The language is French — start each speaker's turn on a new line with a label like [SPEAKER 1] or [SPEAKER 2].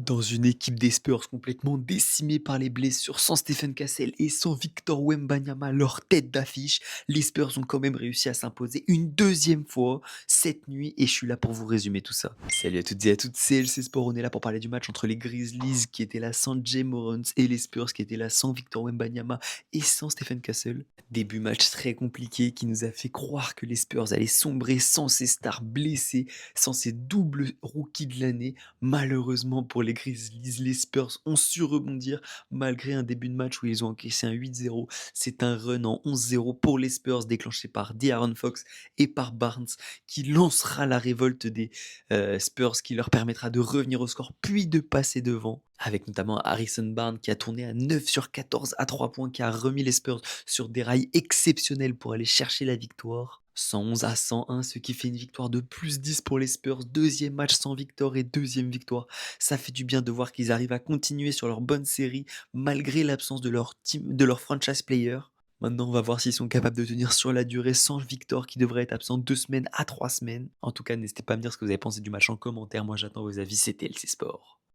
[SPEAKER 1] Dans une équipe des Spurs complètement décimée par les blessures, sans Stephen Cassell et sans Victor Wembanyama, leur tête d'affiche, les Spurs ont quand même réussi à s'imposer une deuxième fois cette nuit et je suis là pour vous résumer tout ça. Salut à toutes et à toutes, c'est LC Sport, on est là pour parler du match entre les Grizzlies qui étaient là sans Jay Morant et les Spurs qui étaient là sans Victor Wembanyama et sans Stephen Cassell. Début match très compliqué qui nous a fait croire que les Spurs allaient sombrer sans ces stars blessés, sans ces doubles rookies de l'année. Malheureusement pour les Grizzlies, les Spurs ont su rebondir malgré un début de match où ils ont encaissé un 8-0. C'est un run en 11-0 pour les Spurs déclenché par De'Aaron Fox et par Barnes qui lancera la révolte des Spurs qui leur permettra de revenir au score puis de passer devant avec notamment Harrison Barnes qui a tourné à 9 sur 14 à 3 points qui a remis les Spurs sur des rails exceptionnels pour aller chercher la victoire. 111 à 101, ce qui fait une victoire de plus 10 pour les Spurs. Deuxième match sans victoire et deuxième victoire. Ça fait du bien de voir qu'ils arrivent à continuer sur leur bonne série malgré l'absence de leur team, de leur franchise player. Maintenant, on va voir s'ils sont capables de tenir sur la durée sans Victor qui devrait être absent 2 semaines à 3 semaines. En tout cas, n'hésitez pas à me dire ce que vous avez pensé du match en commentaire. Moi, j'attends vos avis. C'était LC Sport.